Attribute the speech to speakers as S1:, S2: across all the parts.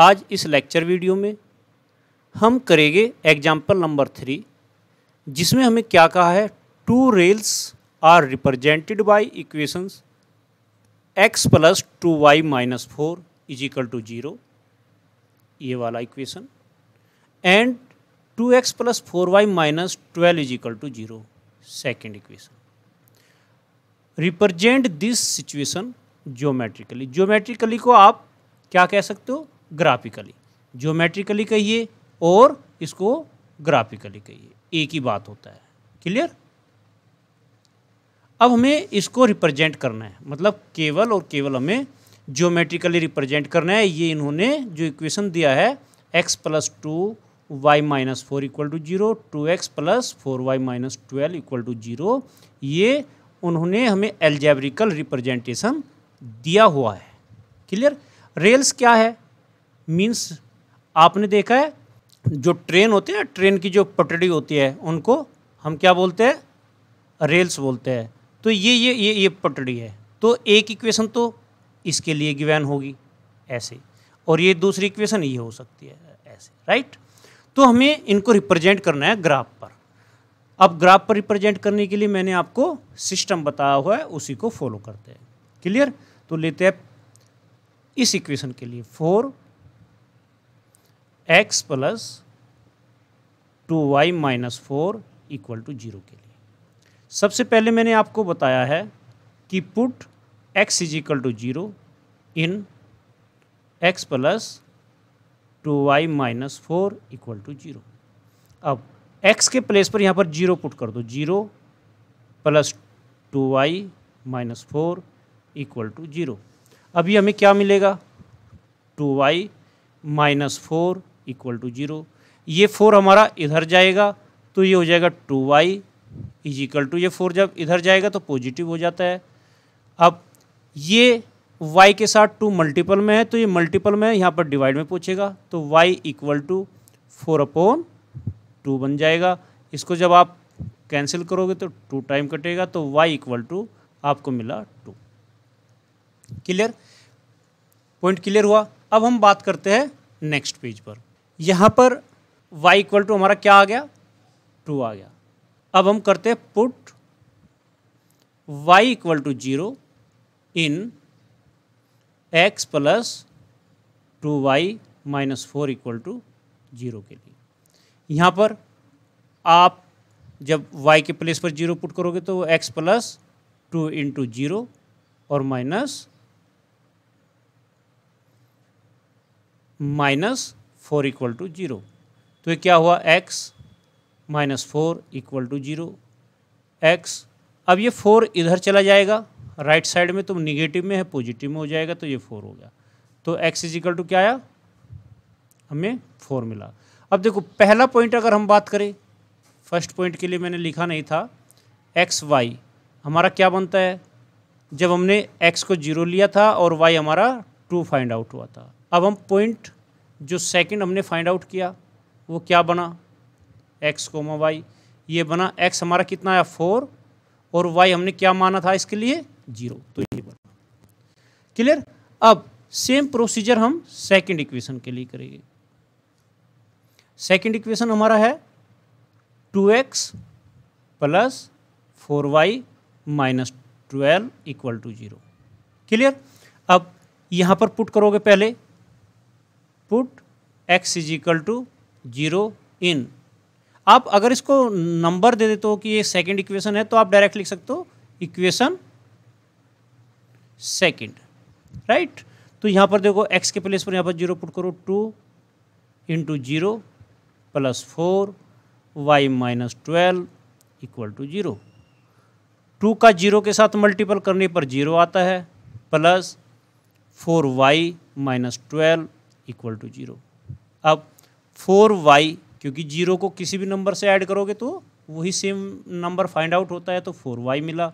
S1: आज इस lecture video में हम करेंगे एग्जाम्पल नंबर 3, जिसमें हमें क्या कहा है, two rails are represented by equations x plus 2y minus 4 is equal to 0, ये वाला equation, and 2x plus 4y minus 12 is equal to 0, second equation. Represent this situation geometrically. Geometrically को आप क्या कह सकते हो, ग्राफिकली। ज्योमेट्रिकली कहिए और इसको ग्राफिकली कहिए, एक ही बात होता है। क्लियर? अब हमें इसको रिप्रेजेंट करना है, मतलब केवल और केवल हमें ज्योमेट्रिकली रिप्रेजेंट करना है। ये इन्होंने जो इक्वेशन दिया है x plus 2y minus 4 equal to 0, 2x plus 4y minus 12 equal to 0, ये उन्होंने हमें एल्जेब्रिकल रिप्रेजेंटेशन दिया हुआ है। क्लियर? रेल्स क्या है, मीन्स आपने देखा है जो ट्रेन होते हैं, ट्रेन की जो पटरी होती है उनको हम क्या बोलते हैं, रेल्स बोलते हैं। तो ये पटरी है, तो एक इक्वेशन तो इसके लिए गिवन होगी ऐसे, और ये दूसरी इक्वेशन ये हो सकती है ऐसे, राइट। तो हमें इनको रिप्रेजेंट करना है ग्राफ पर। अब ग्राफ पर रिप्रेजेंट करने के लिए मैंने आपको सिस्टम बताया हुआ है, उसी को फॉलो करते हैं। क्लियर? तो लेते हैं इस इक्वेशन के लिए 4x plus 2y minus 4 equal to 0 के लिए सबसे पहले मैंने आपको बताया है कि put x is equal to 0 in x plus 2y minus 4 equal to 0। अब x के प्लेस पर यहाँ पर 0 पुट कर दो, 0 plus 2y minus 4 equal to 0। अभी हमें क्या मिलेगा, 2y माइनस 4 इक्वल टू 0। ये 4 हमारा इधर जाएगा तो ये हो जाएगा 2y इज इक्वल टू, ये 4 जब इधर जाएगा तो पॉजिटिव हो जाता है। अब ये y के साथ 2 मल्टीपल में है तो ये मल्टीपल में यहाँ पर डिवाइड में पूछेगा, तो y इक्वल टू 4/2 बन जाएगा। इसको जब आप कैंसिल करोगे तो 2 टाइम कटेगा, तो y इक्वल टू आपको मिला 2। क्लियर? पॉइंट क्लियर हुआ? अब हम बात करते हैं नेक्स्ट पेज पर। यहाँ पर y इक्वल टू हमारा क्या आ गया, 2 आ गया। अब हम करते हैं put y equal to 0 in x plus 2y minus 4 equal to 0 के लिए। यहाँ पर आप जब y के प्लेस पर 0 पुट करोगे तो x प्लस 2 इंटू 0 और माइनस 4 इक्वल टू 0। तो ये क्या हुआ, x minus 4 equal to 0 x। अब ये 4 इधर चला जाएगा राइट साइड में, तो निगेटिव में है, पॉजिटिव में हो जाएगा, तो ये 4 हो गया। तो x इज इक्वल टू क्या आया, हमें 4 मिला। अब देखो पहला पॉइंट अगर हम बात करें, फर्स्ट पॉइंट के लिए मैंने लिखा नहीं था, एक्स वाई हमारा क्या बनता है, जब हमने x को 0 लिया था और y हमारा 2 फाइंड आउट हुआ था। अब हम पॉइंट जो सेकंड हमने फाइंड आउट किया वो क्या बना, x, y, ये बना। x हमारा कितना आया 4 और y हमने क्या माना था इसके लिए 0, तो ये बना। क्लियर? अब सेम प्रोसीजर हम सेकंड इक्वेशन के लिए करेंगे। सेकंड इक्वेशन हमारा है 2x plus 4y minus 12 equal to 0। Clear? अब यहाँ पर पुट करोगे, पहले put x is equal to 0 in, आप अगर इसको नंबर दे देते हो कि ये सेकंड इक्वेशन है तो आप डायरेक्ट लिख सकते हो इक्वेशन सेकंड, राइट। तो यहाँ पर देखो x के प्लेस पर यहाँ पर 0 पुट करो, 2 into 0 plus 4y minus 12 equal to 0। 2 का 0 के साथ मल्टीपल करने पर 0 आता है, plus 4y minus 12 equal to 0। अब 4y, क्योंकि 0 को किसी भी नंबर से ऐड करोगे तो वही सेम नंबर फाइंड आउट होता है, तो 4y मिला।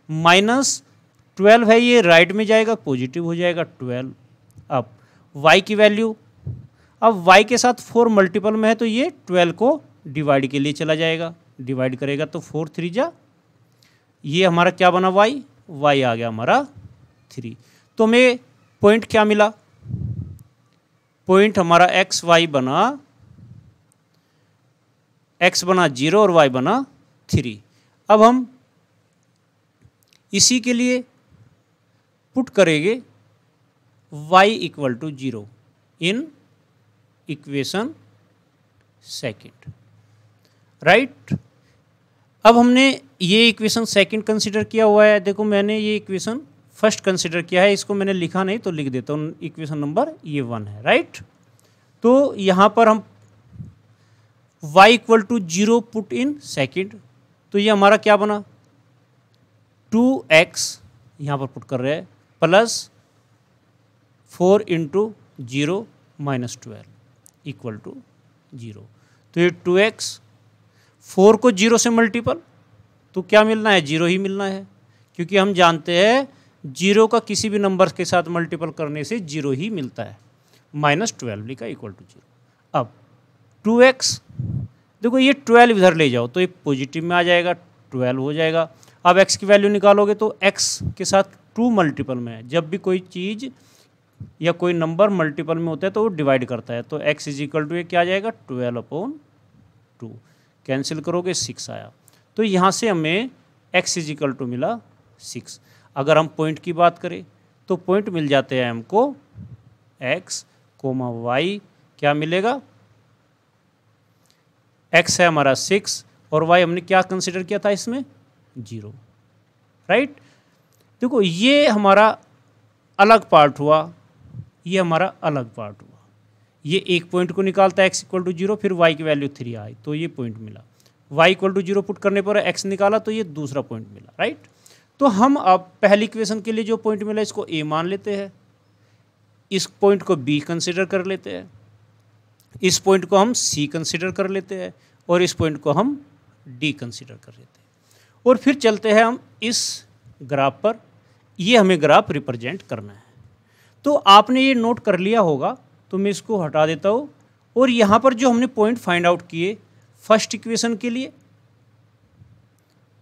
S1: माइनस 12 है, ये राइट में जाएगा, पॉजिटिव हो जाएगा 12। अब y की वैल्यू, अब y के साथ 4 मल्टीपल में है तो ये 12 को डिवाइड के लिए चला जाएगा, डिवाइड करेगा तो 4 3 जा, ये हमारा क्या बना y आ गया हमारा 3। तो हमें पॉइंट क्या मिला, पॉइंट हमारा एक्स वाई बना, एक्स बना 0 और वाई बना 3। अब हम इसी के लिए पुट करेंगे y equal to 0 in equation second, right. अब हमने ये इक्वेशन सेकंड कंसीडर किया हुआ है। देखो मैंने ये इक्वेशन फर्स्ट कंसीडर किया है, इसको मैंने लिखा नहीं तो लिख देता हूँ। इक्वेशन नंबर ये 1 है, राइट। तो यहाँ पर हम y equal to 0 put in second, तो ये हमारा क्या बना 2x यहाँ पर पुट कर रहे हैं plus 4 into 0 minus 12 equal to 0। तो ये 2x 4 को 0 से मल्टीपल, तो क्या मिलना है 0 ही मिलना है, क्योंकि हम जानते हैं 0 का किसी भी नंबर के साथ मल्टीपल करने से 0 ही मिलता है। माइनस 12 लिखा इक्वल टू 0। अब 2x देखो ये 12 इधर ले जाओ तो ये पॉजिटिव में आ जाएगा, 12 हो जाएगा। अब x की वैल्यू निकालोगे तो x के साथ 2 मल्टीपल में है। जब भी कोई चीज़ या कोई नंबर मल्टीपल में होता है तो वो डिवाइड करता है, तो x इज इक्वल टू ये क्या आ जाएगा 12/2। कैंसिल करोगे 6 आया, तो यहाँ से हमें x इज इक्वल टू मिला 6। अगर हम पॉइंट की बात करें तो पॉइंट मिल जाते हैं हमको x, y क्या मिलेगा, x है हमारा 6 और y हमने क्या कंसिडर किया था इसमें 0, राइट। देखो ये हमारा अलग पार्ट हुआ, ये हमारा अलग पार्ट हुआ। ये एक पॉइंट को निकालता है x इक्वल टू 0, फिर y की वैल्यू 3 आई तो ये पॉइंट मिला। y इक्वल टू 0 पुट करने पर x निकाला तो ये दूसरा पॉइंट मिला, राइट। तो हम अब पहली इक्वेशन के लिए जो पॉइंट मिला इसको a मान लेते हैं, इस पॉइंट को b कंसिडर कर लेते हैं, इस पॉइंट को हम c कंसिडर कर लेते हैं और इस पॉइंट को हम d कंसिडर कर लेते हैं। और फिर चलते हैं हम इस ग्राफ पर, ये हमें ग्राफ रिप्रेजेंट करना है। तो आपने ये नोट कर लिया होगा तो मैं इसको हटा देता हूँ। और यहाँ पर जो हमने पॉइंट फाइंड आउट किए फर्स्ट इक्वेशन के लिए,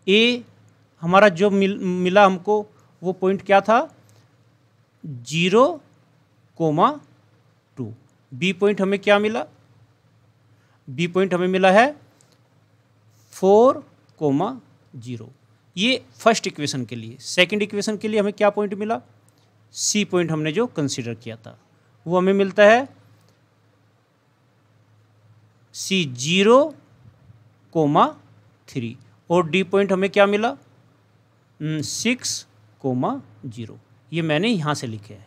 S1: ए हमारा जो मिला हमको वो पॉइंट क्या था 0,2। बी पॉइंट हमें क्या मिला, बी पॉइंट हमें मिला है 4,0। ये फर्स्ट इक्वेशन के लिए। सेकंड इक्वेशन के लिए हमें क्या पॉइंट मिला, सी पॉइंट हमने जो कंसीडर किया था वो हमें मिलता है सी 0,3 और डी पॉइंट हमें क्या मिला 6,0। ये मैंने यहाँ से लिखे है,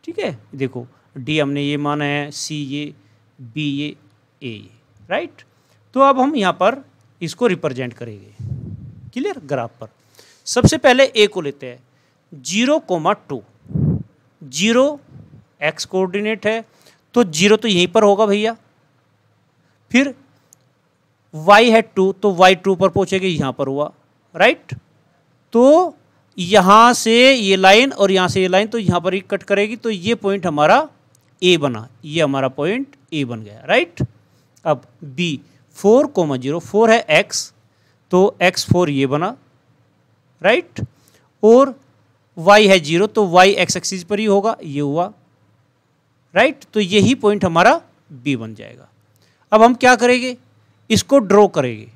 S1: ठीक है। देखो डी हमने ये माना है, सी ये, बी ये, ए ये, राइट। तो अब हम यहाँ पर इसको रिप्रेजेंट करेंगे, क्लियर। ग्राफ पर सबसे पहले ए को लेते हैं 0,2। 0 एक्स कोऑर्डिनेट है तो 0 तो यहीं पर होगा भैया। फिर y है 2 तो y 2 पर पहुंचेगी, यहाँ पर हुआ, राइट। तो यहाँ से ये लाइन और यहाँ से ये लाइन तो यहाँ पर ही कट करेगी, तो ये पॉइंट हमारा a बना, ये हमारा पॉइंट a बन गया, राइट। अब b 4,0, 4 है x तो x 4 ये बना, राइट। और y है 0 तो y x एक्सिस पर ही होगा, ये हुआ, राइट। तो यही पॉइंट हमारा b बन जाएगा। अब हम क्या करेंगे, इसको ड्रॉ करेंगे,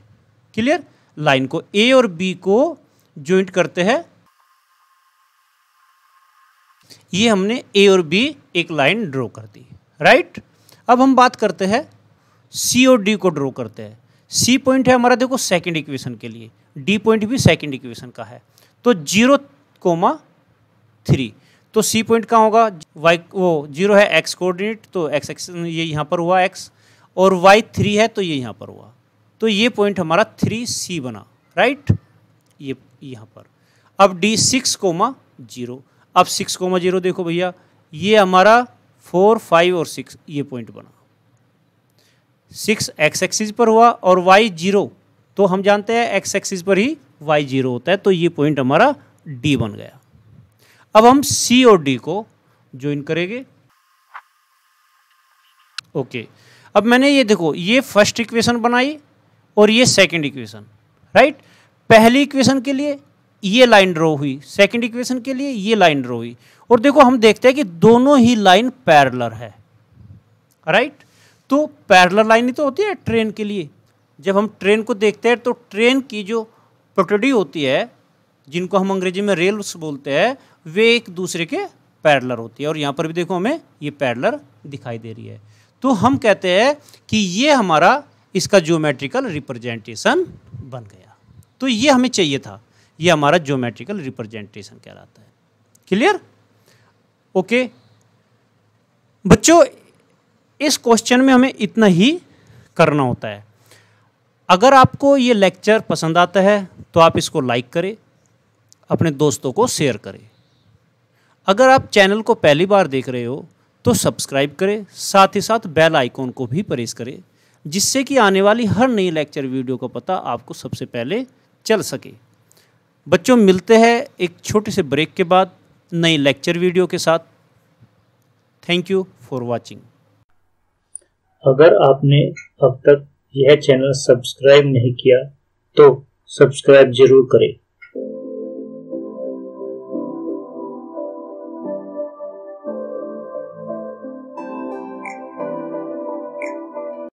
S1: क्लियर। लाइन को a और b को ज्वाइंट करते हैं, ये हमने a और b एक लाइन ड्रॉ कर दी, राइट। अब हम बात करते हैं c और d को ड्रॉ करते हैं। c पॉइंट है हमारा देखो सेकंड इक्वेशन के लिए, d पॉइंट भी सेकंड इक्वेशन का है, तो 0,3। तो c पॉइंट कहाँ होगा, y वो 0 है x कोऑर्डिनेट तो x एक्सिस ये यहाँ पर हुआ x, और y 3 है तो ये यहाँ पर हुआ, तो ये पॉइंट हमारा 3c बना, राइट। ये यहाँ पर। अब d 6,0। अब 6,0 देखो भैया, ये हमारा 4, 5 और 6 ये पॉइंट बना। 6 x एक्सिस पर हुआ और y 0, तो हम जानते हैं x एक्सिस पर ही y 0 होता है, तो ये पॉइंट हमारा d बन गया। अब हम c और d को ज्वाइन करेंगे, ओके। अब मैंने ये देखो ये फर्स्ट इक्वेशन बनाई और ये सेकंड इक्वेशन, राइट। पहली इक्वेशन के लिए ये लाइन ड्रॉ हुई, सेकंड इक्वेशन के लिए ये लाइन ड्रॉ हुई, और देखो हम देखते हैं कि दोनों ही लाइन पैरेलल है, राइट। तो पैरेलल लाइन ही तो होती है ट्रेन के लिए। जब हम ट्रेन को देखते हैं तो ट्रेन की जो पटड़ी होती है, जिनको हम अंग्रेजी में रेल्स बोलते हैं, वे एक दूसरे के पैरेलल होती है। और यहाँ पर भी देखो हमें ये पैरेलल दिखाई दे रही है। तो हम कहते हैं कि ये हमारा इसका ज्योमेट्रिकल रिप्रेजेंटेशन बन गया। तो ये हमें चाहिए था, ये हमारा ज्योमेट्रिकल रिप्रेजेंटेशन कहलाता है। क्लियर? ओके बच्चों, इस क्वेश्चन में हमें इतना ही करना होता है। अगर आपको ये लेक्चर पसंद आता है तो आप इसको लाइक करें, अपने दोस्तों को शेयर करें। अगर आप चैनल को पहली बार देख रहे हो तो सब्सक्राइब करें, साथ ही साथ बेल आइकॉन को भी प्रेस करें, जिससे कि आने वाली हर नई लेक्चर वीडियो का पता आपको सबसे पहले चल सके। बच्चों मिलते हैं एक छोटे से ब्रेक के बाद नई लेक्चर वीडियो के साथ। Thank you for watching.
S2: अगर आपने अब तक यह चैनल सब्सक्राइब नहीं किया तो सब्सक्राइब जरूर करें।